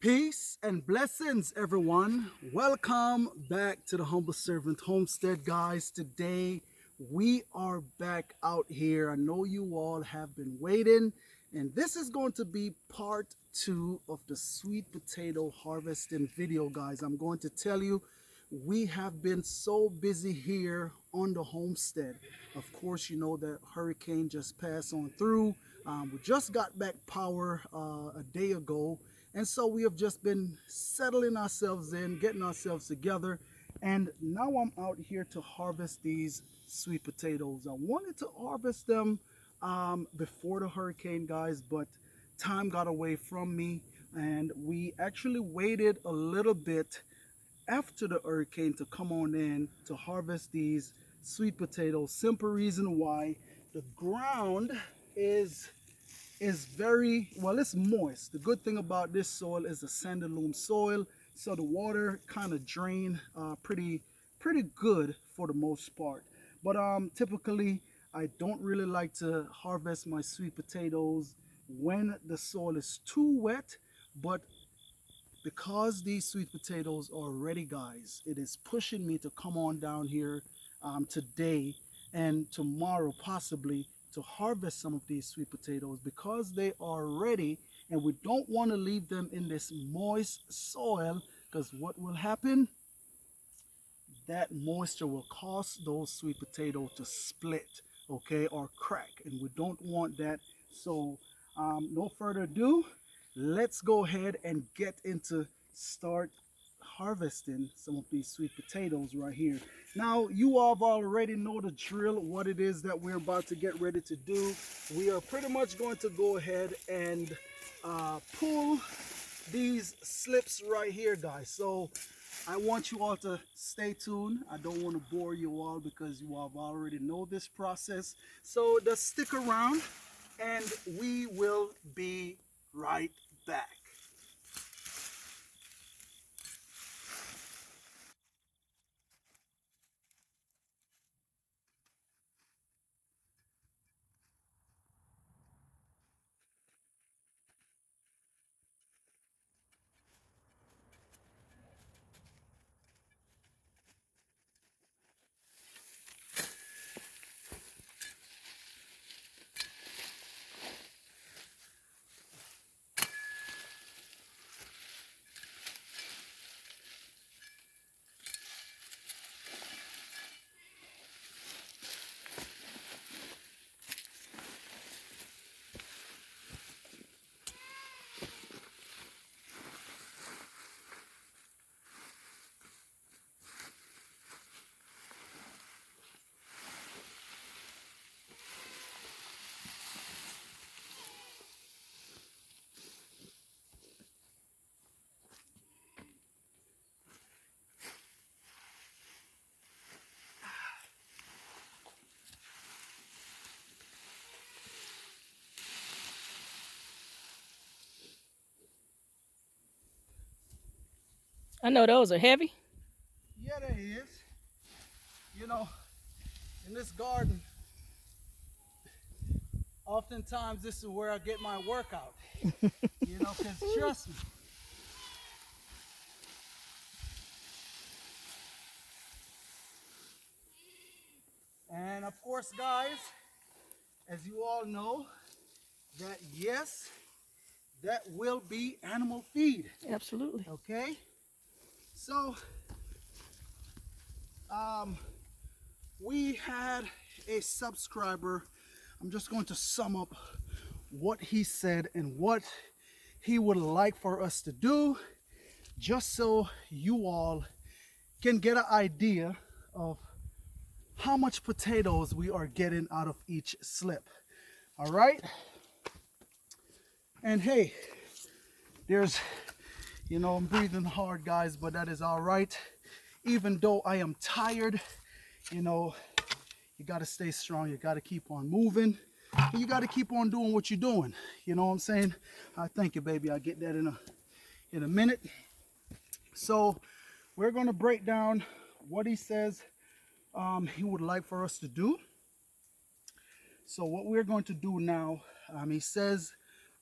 Peace and blessings, everyone. Welcome back to the Humble Servant Homestead, guys. Today we are back out here. I know you all have been waiting, and this is going to be part two of the sweet potato harvesting video, guys. I'm going to tell you, we have been so busy here on the homestead. Of course, you know that hurricane just passed on through. We just got back power a day ago. And so we have just been settling ourselves in, getting ourselves together. And now I'm out here to harvest these sweet potatoes. I wanted to harvest them before the hurricane, guys, but time got away from me. And we actually waited a little bit after the hurricane to come on in to harvest these sweet potatoes. Simple reason why: the ground is very well, it's moist. The good thing about this soil is the sandy loam soil, so the water kind of drain pretty good for the most part. But typically I don't really like to harvest my sweet potatoes when the soil is too wet. But because these sweet potatoes are ready, guys, it is pushing me to come on down here today and tomorrow possibly to harvest some of these sweet potatoes because they are ready, and we don't want to leave them in this moist soil, because what will happen, that moisture will cause those sweet potatoes to split, okay, or crack, and we don't want that. So no further ado, let's go ahead and get into start harvesting some of these sweet potatoes right here. Now, you all already know the drill, what it is that we're about to get ready to do. We are pretty much going to go ahead and pull these slips right here, guys. So I want you all to stay tuned. I don't want to bore you all because you all already know this process. So just stick around and we will be right back. I know those are heavy. Yeah, there is. You know, in this garden, oftentimes this is where I get my workout. You know, because trust me, and of course, guys, as you all know, that yes, that will be animal feed. Absolutely. Okay, so we had a subscriber. I'm just going to sum up what he said and what he would like for us to do, just so you all can get an idea of how much potatoes we are getting out of each slip. All right. And hey, there's, you know, I'm breathing hard, guys, but that is all right. Even though I am tired, you know, you got to stay strong. You got to keep on moving. You got to keep on doing what you're doing. You know what I'm saying? Thank you, baby. I'll get that in a minute. So we're going to break down what he says he would like for us to do. So what we're going to do now, he says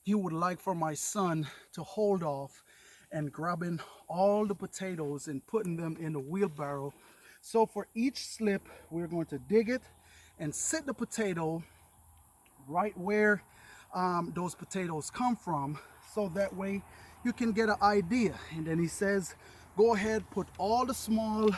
he would like for my son to hold off and grabbing all the potatoes and putting them in the wheelbarrow. So for each slip, we're going to dig it and sit the potato right where those potatoes come from, so that way you can get an idea. And then he says, go ahead, put all the small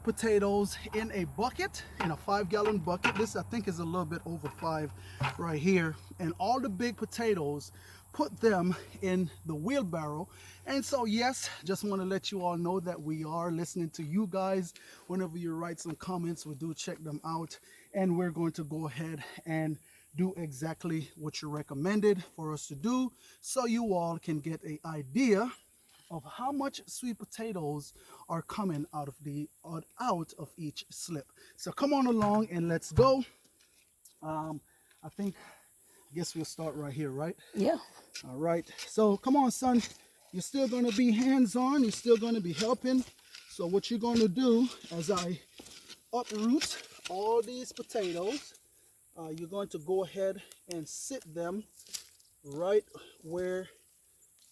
potatoes in a bucket, in a 5-gallon bucket. This I think is a little bit over 5 right here. And all the big potatoes, put them in the wheelbarrow. And so yes, just want to let you all know that we are listening to you guys. Whenever you write some comments, we do check them out, and we're going to go ahead and do exactly what you recommended for us to do, so you all can get an idea of how much sweet potatoes are coming out of each slip. So come on along and let's go. I guess we'll start right here, right? Yeah. All right. So come on, son. You're still going to be hands-on. You're still going to be helping. So what you're going to do, as I uproot all these potatoes, you're going to go ahead and sit them right where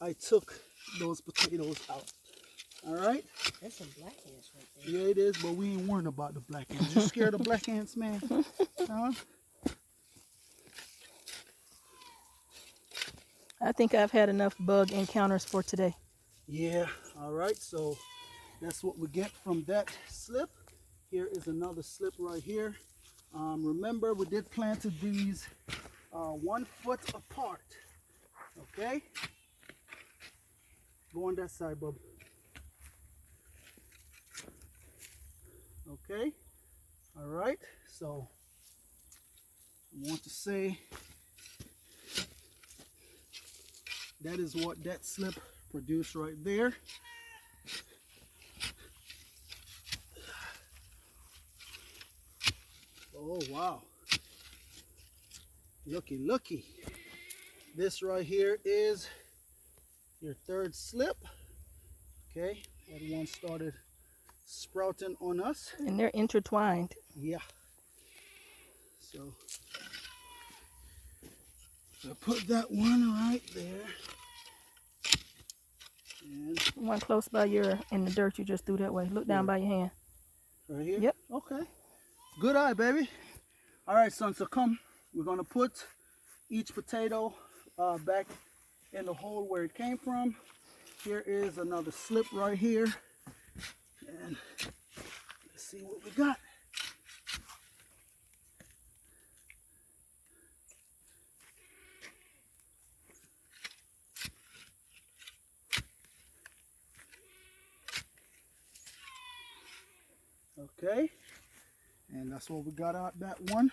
I took those potatoes out. All right? That's some black ants right there. Yeah, it is, but we ain't worrying about the black ants. You scared of black ants, man? Huh? I think I've had enough bug encounters for today. Yeah. All right. So that's what we get from that slip. Here is another slip right here. Remember, we did plant these 1 foot apart. Okay? Go on that side, bub. Okay? All right. So I want to say that is what that slip produced right there. Oh, wow. Looky, looky. This right here is your 3rd slip. Okay, that one started sprouting on us. And they're intertwined. Yeah. So put that one right there. And One close by your in the dirt you just threw that way. Look down by your hand. right here? Yep. Okay. Good eye, baby. All right, son, so come. We're going to put each potato back in the hole where it came from. Here is another slip right here. And let's see what we got. Okay, and that's what we got out that one.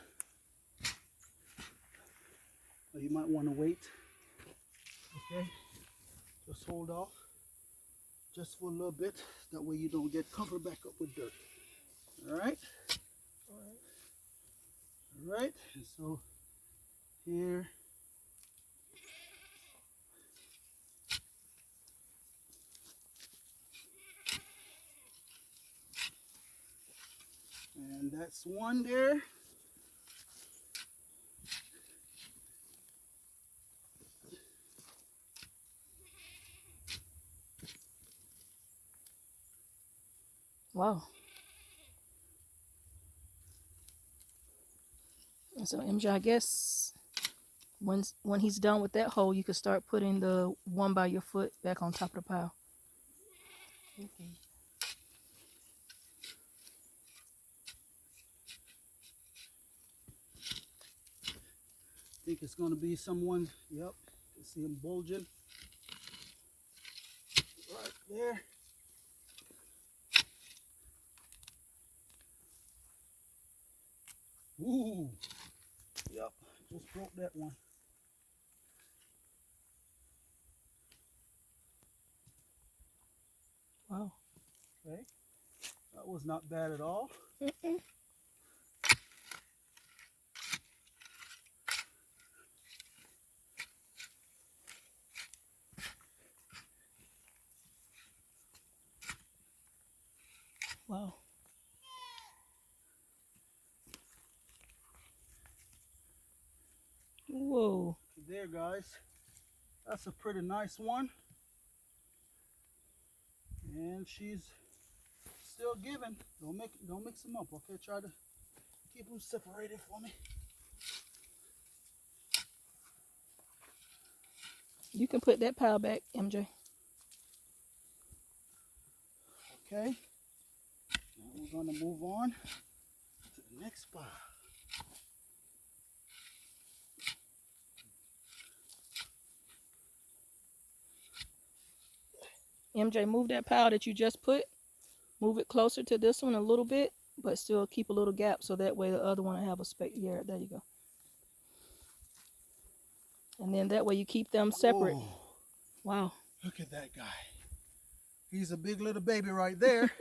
So you might want to wait. Okay, just hold off just for a little bit. That way you don't get covered back up with dirt. All right. All right. And so here. And that's one there. Wow. And so MJ, I guess when he's done with that hole, you can start putting the one by your foot back on top of the pile. Okay. I think it's going to be someone. Yep, you see him bulging right there. Ooh, yep, just broke that one. Wow. Okay, that was not bad at all. Wow. Whoa. There, guys, that's a pretty nice one. And she's still giving. Don't mix them up, okay? Try to keep them separated for me. You can put that pile back, MJ. Okay. Now we're gonna move on to the next pile. MJ, move that pile that you just put. Move it closer to this one a little bit, but still keep a little gap so that way the other one will have a space. Yeah, there you go. And then that way you keep them separate. Whoa. Wow. Look at that guy. He's a big little baby right there.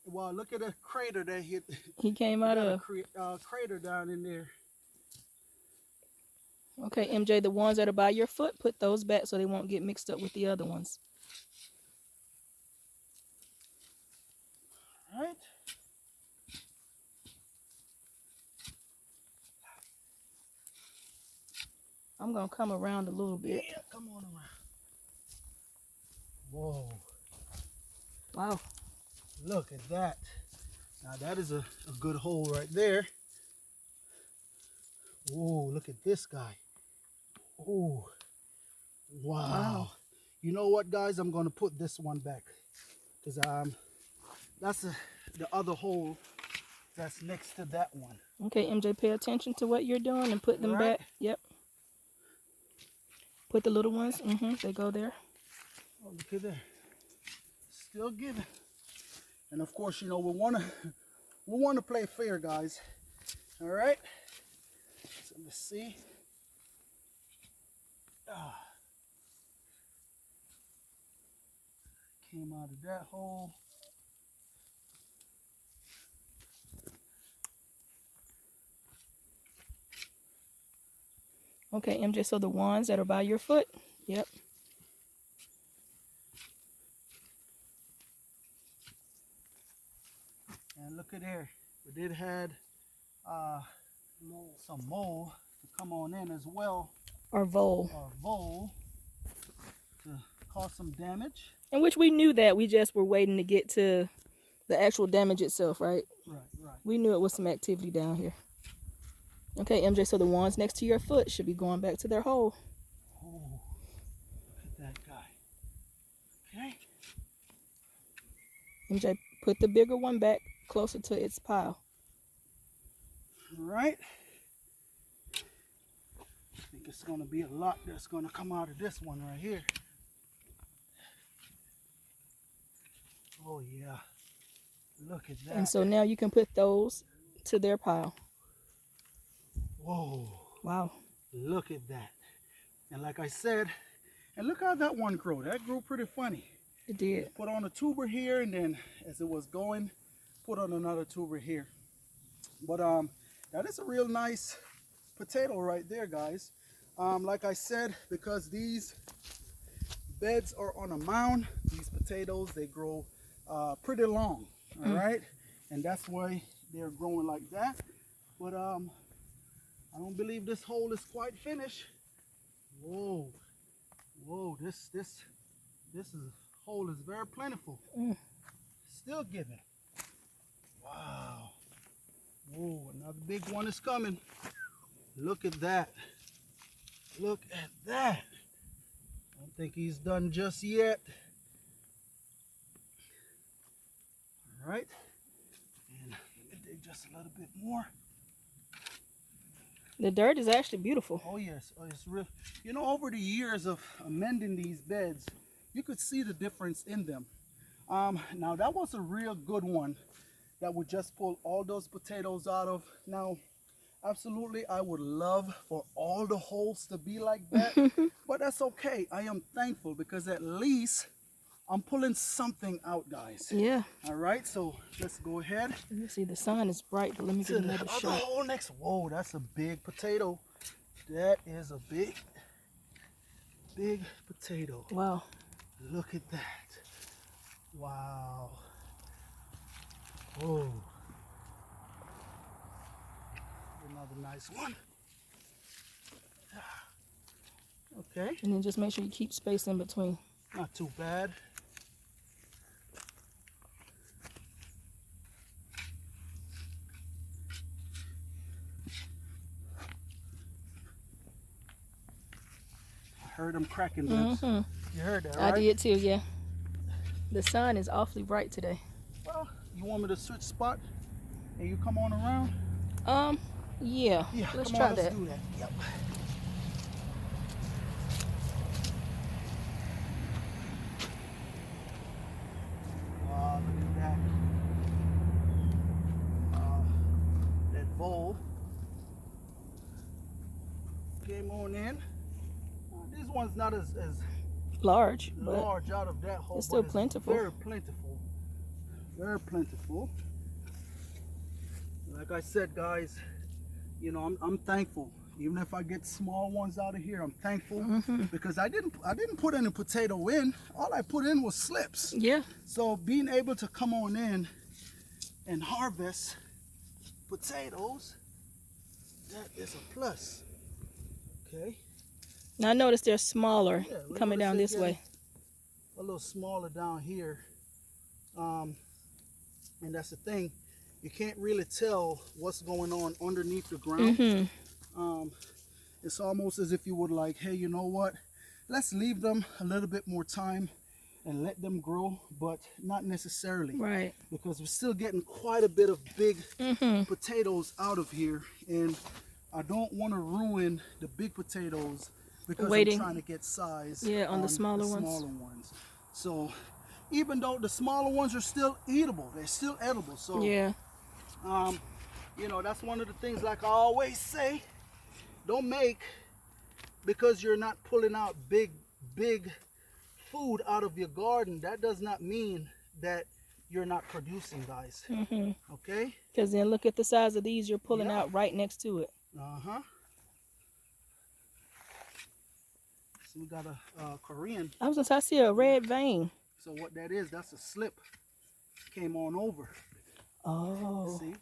Wow, look at the crater that hit. He came out of. Crater down in there. Okay, MJ, the ones that are by your foot, put those back so they won't get mixed up with the other ones. All right. I'm going to come around a little bit. Yeah, come on around. Whoa. Wow. Look at that. Now that is a good hole right there. Whoa, look at this guy. Oh, wow. You know what, guys? I'm going to put this one back. Because that's the other hole that's next to that one. Okay, MJ, pay attention to what you're doing and put them back. Yep. Put the little ones. They go there. Oh, look at there. Still giving. And of course, you know, we want to play fair, guys. All right. So let's see. Came out of that hole. Okay, MJ, so the ones that are by your foot. Yep. And look at there. We did had some mold to come on in as well. Or vole. Or vole to cause some damage. In which we knew that. We just were waiting to get to the actual damage itself, right? Right. We knew it was some activity down here. Okay, MJ, so the ones next to your foot should be going back to their hole. Oh, look at that guy. Okay. MJ, put the bigger one back closer to its pile. All right. I think it's going to be a lot that's going to come out of this one right here. Oh, yeah. Look at that. And so now you can put those to their pile. Whoa. Wow. Look at that. And like I said, and look how that one grew. That grew pretty funny. It did. Put on a tuber here, and then as it was going, put on another tuber here. But that is a real nice potato right there, guys. Like I said, because these beds are on a mound, these potatoes, they grow pretty long, all right? And that's why they're growing like that. But I don't believe this hole is quite finished. Whoa, this hole is very plentiful. Still giving. Wow. Whoa, another big one is coming. Look at that. Look at that. I don't think he's done just yet. All right. And let me dig just a little bit more. The dirt is actually beautiful. Oh yes, it's real. You know, over the years of amending these beds, you could see the difference in them. Now that was a real good one that would just pull all those potatoes out of. Now, absolutely, I would love for all the holes to be like that, but that's okay. I am thankful because at least I'm pulling something out, guys. Yeah. All right, so let's go ahead. You see the sun is bright, but let me get another shot. Hole next. Whoa, that's a big potato. That is a big potato. Wow. Look at that. Wow. Whoa. Another nice one. Okay. And then just make sure you keep space in between. Not too bad. Heard them cracking those. You heard that, right? I did too, yeah. The sun is awfully bright today. Well, you want me to switch spot and you come on around? Yeah. Yeah, Let's come try on, that. let's do that. Yep. Look at that. That bowl came on in. This one's not as Large, but large out of that hole, it's still but plentiful. Very plentiful. Very plentiful. Like I said, guys, you know, I'm thankful. Even if I get small ones out of here, I'm thankful because I didn't put any potato in. All I put in was slips. yeah. So being able to come on in and harvest potatoes, that is a plus. Okay. Now I noticed they're smaller Yeah, we coming down noticed this it way. a little smaller down here. And that's the thing. You can't really tell what's going on underneath the ground. It's almost as if you would like, hey, you know what? Let's leave them a little bit more time and let them grow, but not necessarily. Right. Because we're still getting quite a bit of big potatoes out of here. And I don't want to ruin the big potatoes because Waiting. I'm trying to get size On the smaller ones. So even though the smaller ones are still eatable, they're still edible. So yeah. you know, that's one of the things, like I always say, don't make, because you're not pulling out big food out of your garden, that does not mean that you're not producing, guys. Okay? Because then look at the size of these you're pulling out right next to it. So we got a Korean. I see a red vein. So what that is, that's a slip. Came on over. Oh. See?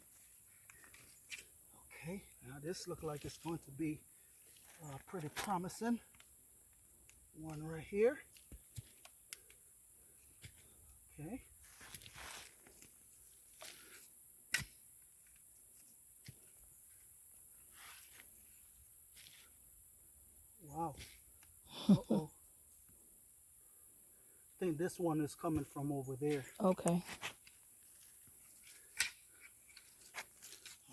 Okay, now this looks like it's going to be pretty promising. One right here. Okay. Wow. Uh-oh. I think this one is coming from over there. Okay.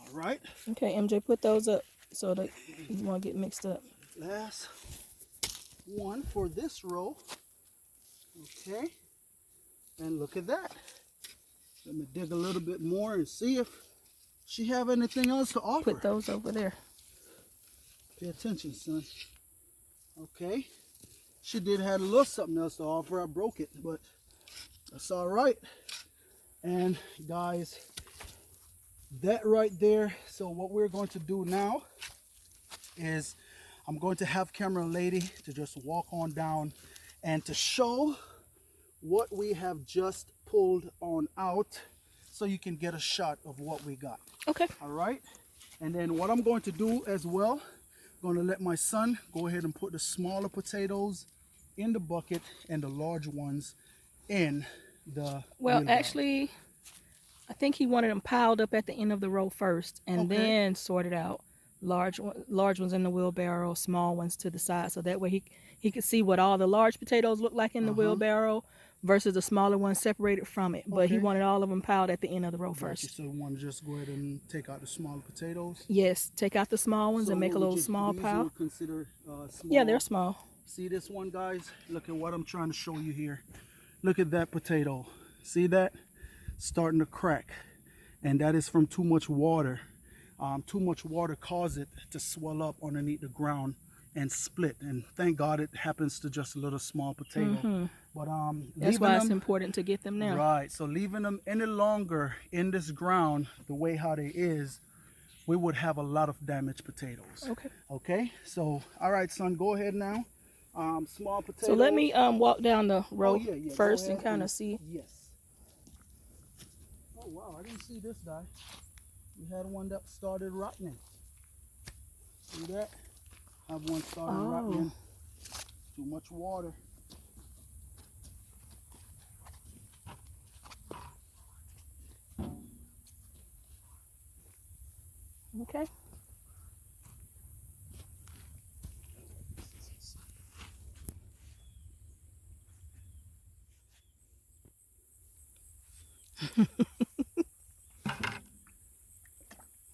All right. Okay, MJ, put those up so that you won't get mixed up. Last one for this row. Okay. And look at that. Let me dig a little bit more and see if she have anything else to offer. Put those over there. Pay attention, son. Okay. She did have a little something else to offer. I broke it, but that's all right. And guys, that right there. So what we're going to do now is I'm going to have camera lady to just walk on down and to show what we have just pulled on out so you can get a shot of what we got. Okay. All right. And then what I'm going to do as well, I'm going to let my son go ahead and put the smaller potatoes in the bucket and the large ones in the wheelbarrow. Actually, I think he wanted them piled up at the end of the row first and then sorted out. Large ones in the wheelbarrow, small ones to the side, so that way he could see what all the large potatoes look like in the wheelbarrow versus the smaller ones separated from it. But he wanted all of them piled at the end of the row first. So you want to just go ahead and take out the smaller potatoes? Yes, take out the small ones and make a little small pile. Consider small? Yeah, they're small. See this one, guys? Look at what I'm trying to show you here. Look at that potato. See that? Starting to crack. And that is from too much water. Too much water caused it to swell up underneath the ground and split. And thank God it happens to just a little small potato. But that's why it's important to get them now. Right. So leaving them any longer in this ground the way how they is, we would have a lot of damaged potatoes. Okay. Okay. So all right, son, go ahead now. Small potatoes. So let me walk down the row first Go and ahead kind of see. Yes. Oh wow, I didn't see this guy. We had one that started rotting. See that? Have one started rotting. Too much water. Okay.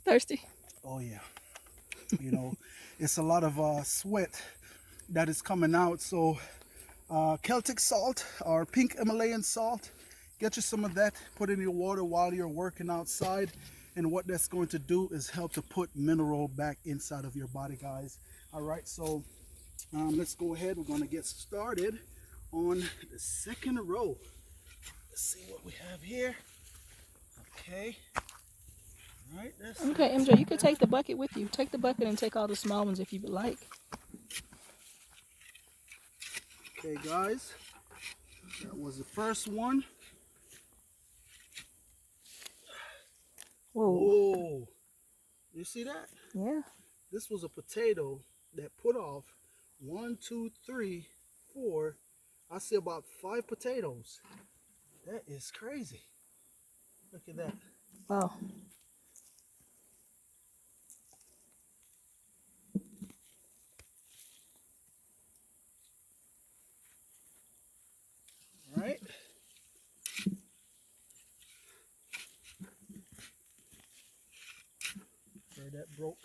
Thirsty? Oh yeah. You know, it's a lot of sweat that is coming out. So Celtic salt or pink Himalayan salt, get you some of that, put it in your water while you're working outside. And what that's going to do is help to put mineral back inside of your body, guys. All right, so let's go ahead. We're going to get started on the second row. Let's see what we have here. Okay. All right. Okay, MJ, you could take the bucket with you. Take the bucket and take all the small ones if you would like. Okay, guys. That was the first one. Whoa. Whoa. You see that? Yeah. This was a potato that put off 1, 2, 3, 4. I see about 5 potatoes. That is crazy. Look at that. Wow. All right. Where that broke.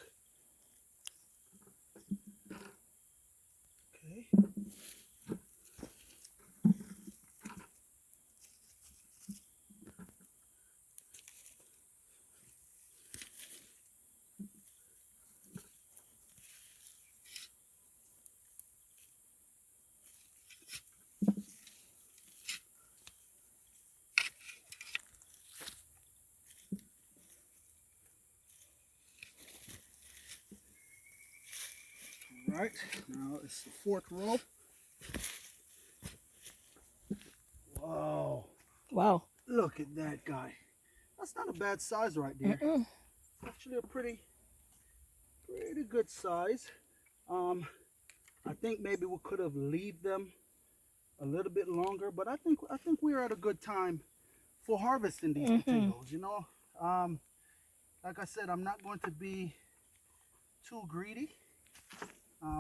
Okay. All right, now it's the fourth row. Wow. Wow. Look at that guy. That's not a bad size right there. Actually a pretty good size. I think maybe we could have leave them a little bit longer, but I think we're at a good time for harvesting these potatoes, you know. Like I said, I'm not going to be too greedy.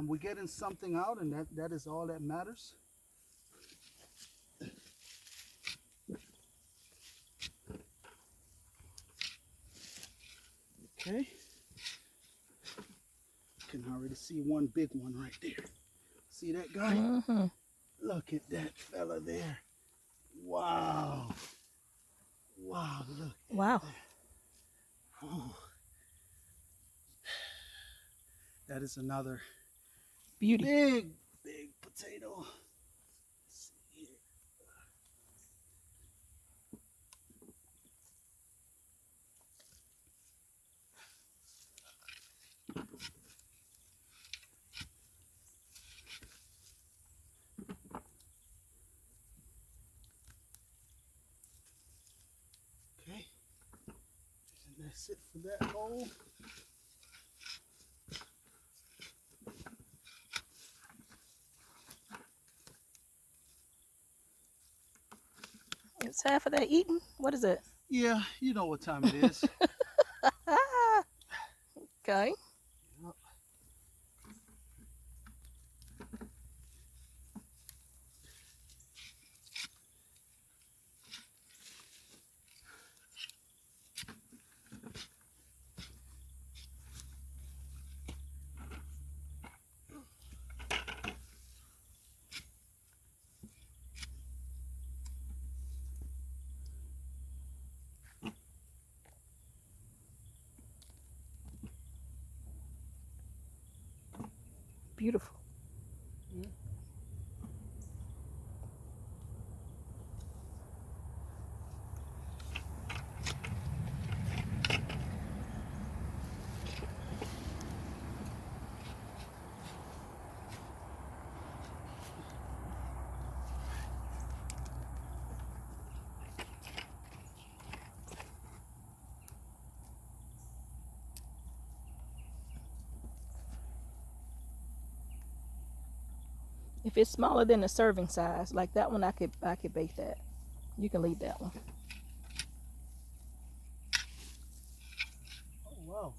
We're getting something out, and that is all that matters. Okay. Can already see one big one right there. See that guy? Look at that fella there. Wow. Wow, look. Wow. Oh. That is another Beauty. big potato. Let's see here. Okay. And that's it for that hole. It's half of that eaten. What is it? Yeah, you know what time it is. Okay. Yep. Beautiful. If it's smaller than the serving size, like that one, I could bake that. You can leave that one. Oh wow.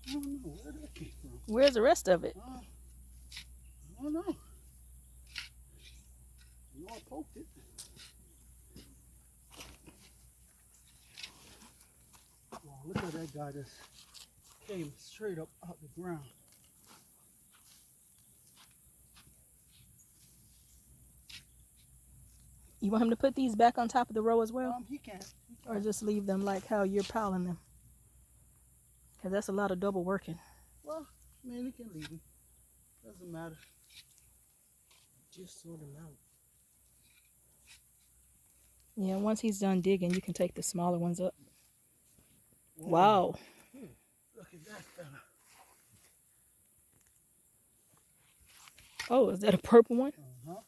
I don't know where that came from. Where's the rest of it? I don't know. I know I poked it. Look at that guy that came straight up out the ground. You want him to put these back on top of the row as well? He can't. Or just leave them like how you're piling them? Because that's a lot of double working. Well, I mean, he can leave them. Doesn't matter. Just sort them out. Yeah, once he's done digging, you can take the smaller ones up. Whoa. Wow. Look at that fella. Oh, is that a purple one? Uh-huh.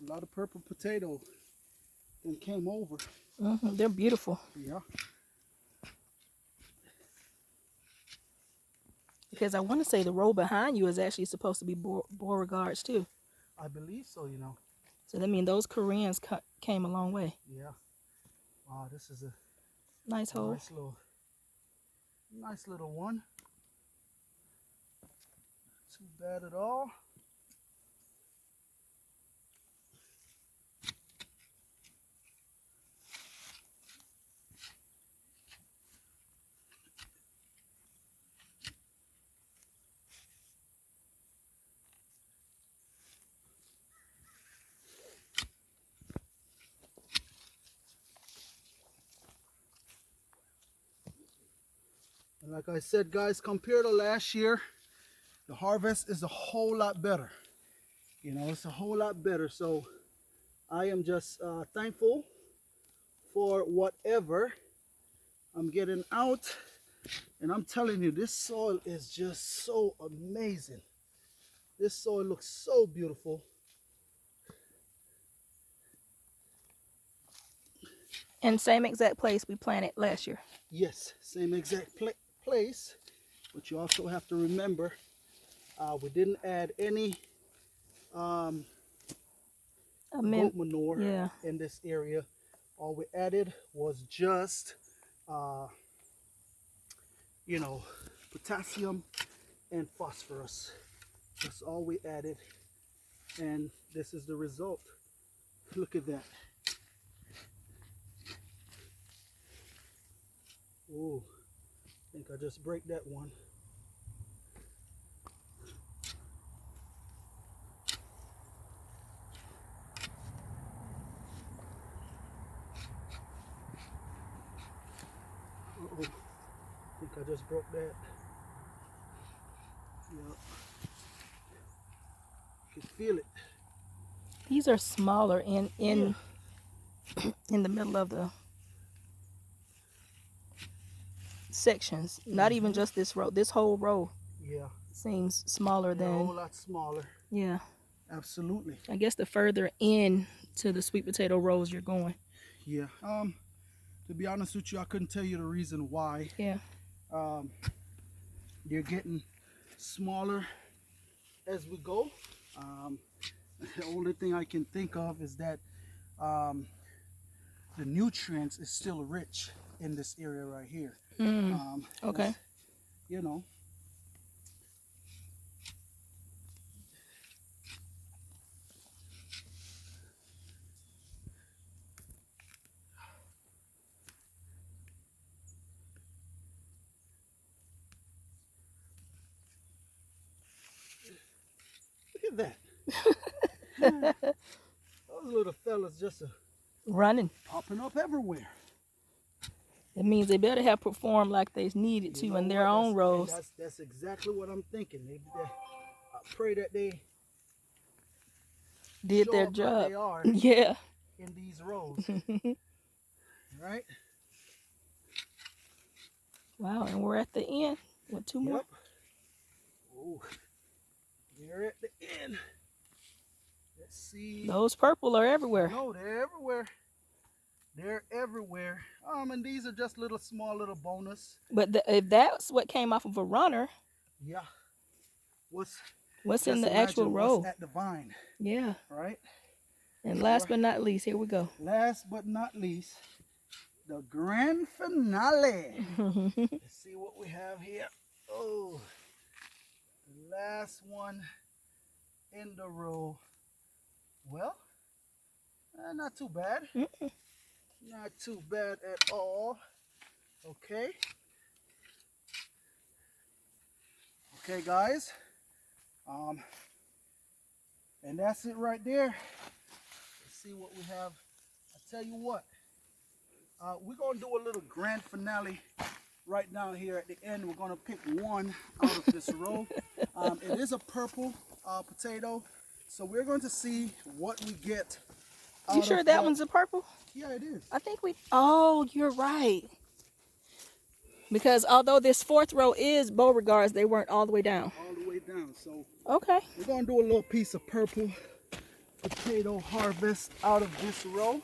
A lot of purple potato that came over. They're beautiful. Yeah. Because I want to say the row behind you is actually supposed to be Beauregards too. I believe so, you know. So that means those Koreans came a long way. Yeah. Wow, this is a Nice hole. nice little one. Not too bad at all. And like I said, guys, compared to last year, the harvest is a whole lot better. You know, it's a whole lot better. So I am just thankful for whatever I'm getting out. And I'm telling you, this soil is just so amazing. This soil looks so beautiful. And same exact place we planted last year. Yes, same exact place. But you also have to remember, we didn't add any goat manure in this area. All we added was just, you know, potassium and phosphorus. That's all we added. And this is the result. Look at that. Oh, I think I just break that one. Uh-oh, I think I just broke that. Yep. You can feel it. These are smaller in the middle of the sections. Not even just this row. This whole row. Yeah. Seems smaller than. A whole lot smaller. Yeah. Absolutely. I guess the further in to the sweet potato rows you're going. Yeah. To be honest with you, I couldn't tell you the reason why. Yeah. They're getting smaller as we go. The only thing I can think of is that the nutrients is still rich in this area right here. Okay. You know. Look at that. Those little fellas just Running. popping up everywhere. It means they better have performed like they needed to in their own rows. That's exactly what I'm thinking. I pray that they Did their show up job. like they are Yeah. in these rows. Right? Wow, and we're at the end. What, two more? Yep. Oh, we're at the end. Let's see. Those purple are everywhere. No, they're everywhere. They're everywhere. And these are just small little bonus. But if that's what came off of a runner, yeah. What's in the actual row? What's at the vine? Yeah. Right? And last but not least, here we go. Last but not least, the grand finale. Let's see what we have here. Oh, the last one in the row. Well, not too bad. Not too bad at all. Okay. Okay, guys. And that's it right there. Let's see what we have. I tell you what, we're gonna do a little grand finale right now here at the end. We're gonna pick one out of this row. It is a purple potato, so we're going to see what we get. You sure that one's a purple? Yeah, it is. I think we. Oh, you're right. Because although this fourth row is Beauregards, they weren't all the way down. All the way down. So okay, we're gonna do a little piece of purple potato harvest out of this row.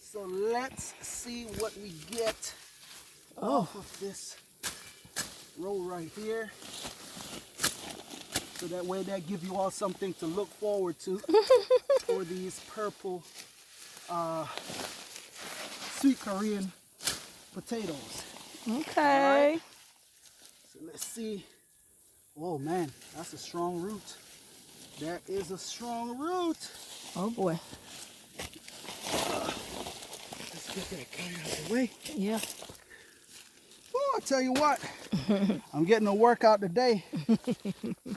So let's see what we get off of this row right here. So that way that gives you all something to look forward to for these purple sweet Korean potatoes. Okay. Right. So let's see. Oh man, that's a strong root. That is a strong root. Oh boy. Let's get that guy out of the way. Yeah. Oh, I tell you what, I'm getting a workout today,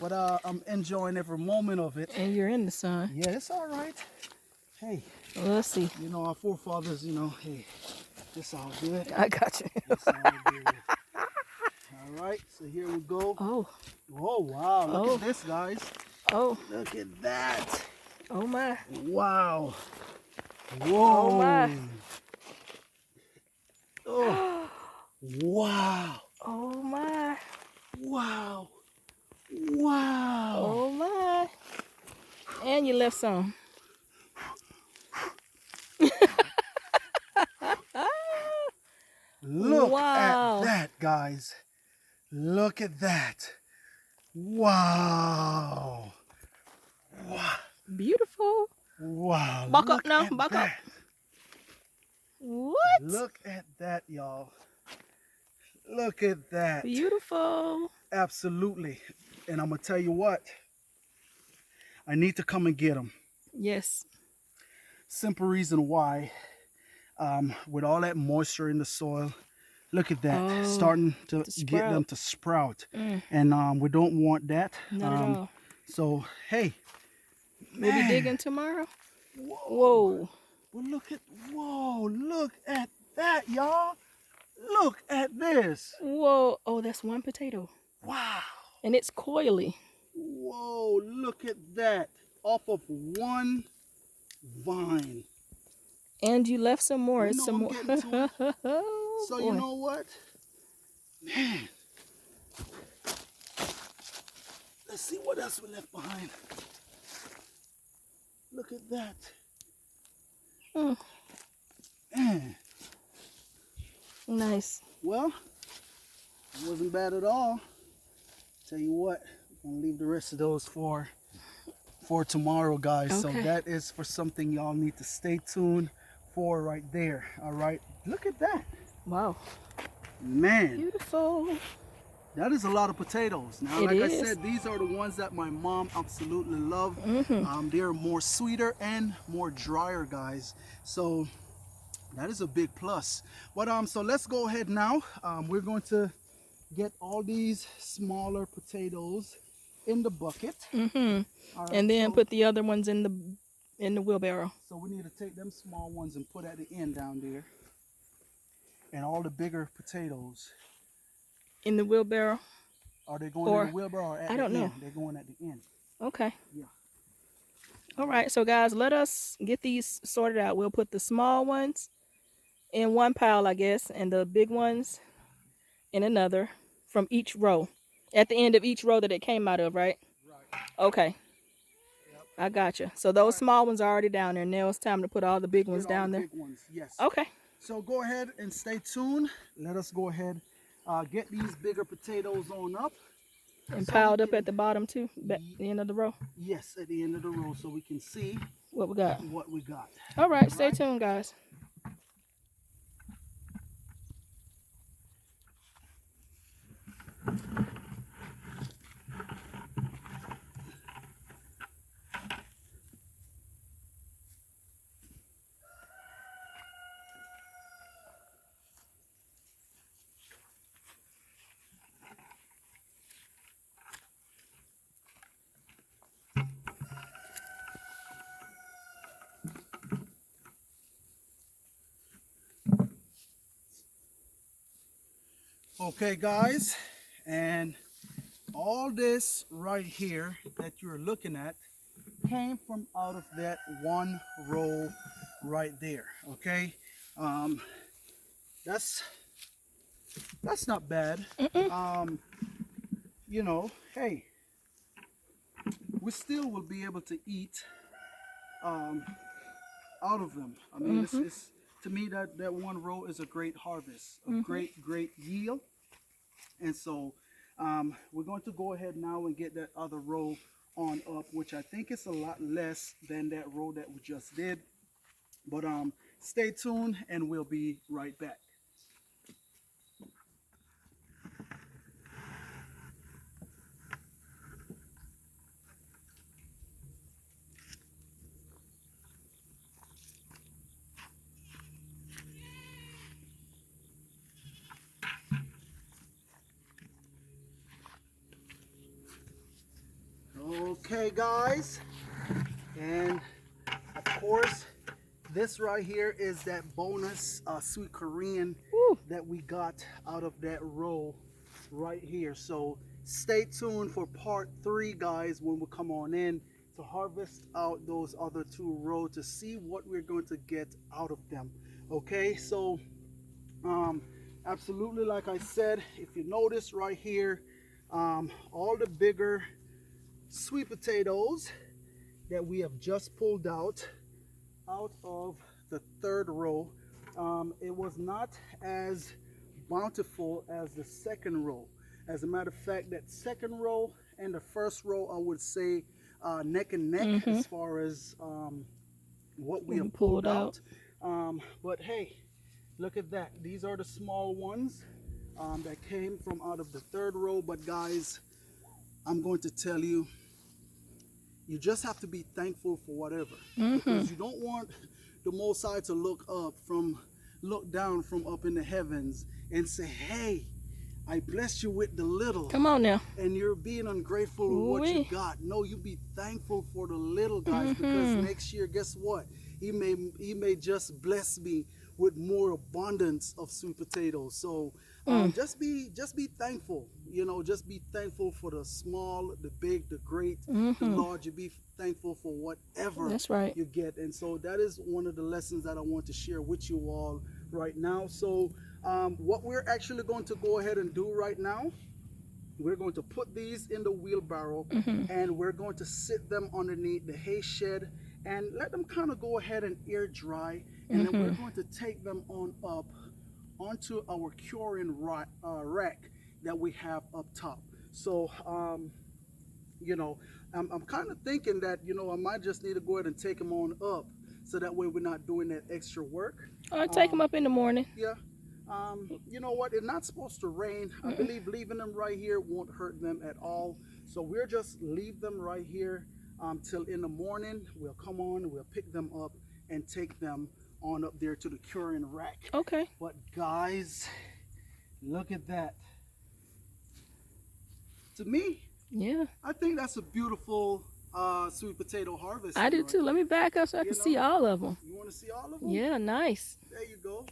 but I'm enjoying every moment of it. And you're in the sun. Yeah, it's all right. Hey, Well, let's see. you know, our forefathers, you know, hey, it's all good. I got you. It's all good. All right, so here we go. Oh. Oh, wow. Look at this, guys. Oh. Look at that. Oh my. Wow. Whoa. Oh my. Oh. Wow. Oh my. Wow. Wow. Oh my. And you left some. Look Wow. at that, guys. Look at that. Wow. Wow. Beautiful. Wow. Buck up Look now. at Buck up. that. What? Look at that, y'all. Look at that. Beautiful. Absolutely. And I'm going to tell you what. I need to come and get them. Yes. Simple reason why. With all that moisture in the soil, look at that. Starting to get them to sprout. And we don't want that. Not at all. So, hey. We'll be digging tomorrow. Whoa. Well, look at that, y'all. Look at this. Whoa. Oh, that's one potato. Wow. And it's coily. Whoa, look at that. Off of one vine. And you left some more. It's some I'm more. getting to it. So boy. you know what? Man. Let's see what else we left behind. Look at that. Man. Nice. Well, it wasn't bad at all. Tell you what, I'm gonna leave the rest of those for tomorrow, guys. Okay. So that is for something y'all need to stay tuned for right there. All right, look at that. Wow. Man, Beautiful. that is a lot of potatoes. Now, It like I is. said, these are the ones that my mom absolutely love. Mm-hmm. They're more sweeter and more drier, guys. So that is a big plus. But so let's go ahead now. We're going to get all these smaller potatoes in the bucket. Mm-hmm. All right, And then so, put the other ones in the wheelbarrow. so we need to take them small ones and put at the end down there. And all the bigger potatoes. In the wheelbarrow. Are they going in the wheelbarrow or at I the don't end? know. They're going at the end. Okay. Yeah. All right. So guys, let us get these sorted out. We'll put the small ones in one pile, I guess, and the big ones in another from each row. At the end of each row that it came out of, right? Right. Okay. Yep. I got you. So those small ones are already down there. Now it's time to put all the big ones Get all down the there. Big ones, yes. Okay. So go ahead and stay tuned. Let us go ahead, get these bigger potatoes on up. And So piled we up can- at the bottom too, at the end of the row. Yes, at the end of the row, so we can see what we got. what we got. All right, stay Right? tuned, guys. Okay, guys, and all this right here that you're looking at came from out of that one row right there. Okay, um, that's not bad. You know, hey, we still will be able to eat out of them. I mean, it's to me that one row is a great harvest, a great yield. And so we're going to go ahead now and get that other row on up, which I think is a lot less than that row that we just did. But stay tuned and we'll be right back. Okay, guys, and of course this right here is that bonus sweet Korean Woo. that we got out of that row right here. So stay tuned for part 3, guys, when we come on in to harvest out those other 2 rows to see what we're going to get out of them. Okay, so absolutely, like I said, if you notice right here, all the bigger sweet potatoes that we have just pulled out of the 3rd row, it was not as bountiful as the 2nd row. As a matter of fact, that 2nd row and the 1st row, I would say neck and neck as far as what we have pulled out. But hey, look at that. These are the small ones that came from out of the 3rd row. But guys, I'm going to tell you, you just have to be thankful for whatever, because you don't want the Most High to look down from up in the heavens and say, hey, I blessed you with the little. Come on now. And you're being ungrateful with what you got. No, you be thankful for the little, guys, because next year, guess what? He may just bless me with more abundance of sweet potatoes. So just be thankful. You know, just be thankful for the small, the big, the great, the large. You be thankful for whatever That's right. you get. And so that is one of the lessons that I want to share with you all right now. So what we're actually going to go ahead and do right now, we're going to put these in the wheelbarrow and we're going to sit them underneath the hay shed and let them kind of go ahead and air dry. And then we're going to take them on up onto our curing rack that we have up top. So you know, I'm kind of thinking that, you know, I might just need to go ahead and take them on up so that way we're not doing that extra work. All right, take them up in the morning. Yeah. You know what, it's not supposed to rain. I believe leaving them right here won't hurt them at all. So we'll just leave them right here till in the morning. We'll come on, we'll pick them up and take them on up there to the curing rack. Okay. But guys, look at that. To me, Yeah. I think that's a beautiful sweet potato harvest. I do too. Let me back up so I can see all of them. You want to see all of them? Yeah, nice. There you go.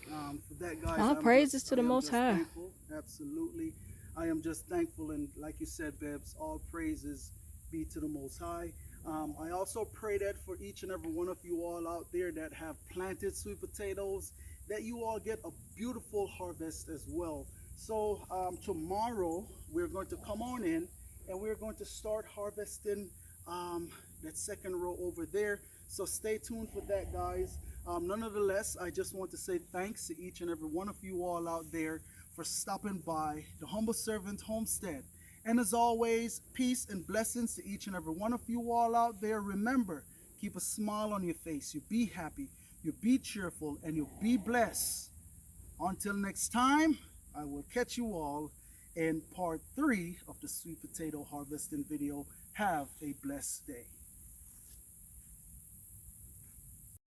For that, guys, All praises to the Most High. Thankful. Absolutely. I am just thankful. And like you said, Bebs, all praises be to the Most High. I also pray that for each and every one of you all out there that have planted sweet potatoes, that you all get a beautiful harvest as well. So tomorrow we're going to come on in and we're going to start harvesting that 2nd row over there. So stay tuned for that, guys. Nonetheless, I just want to say thanks to each and every one of you all out there for stopping by the Humble Servant Homestead. And as always, peace and blessings to each and every one of you all out there. Remember, keep a smile on your face. You be happy, you be cheerful, and you be blessed. Until next time, I will catch you all in part 3 of the sweet potato harvesting video. Have a blessed day.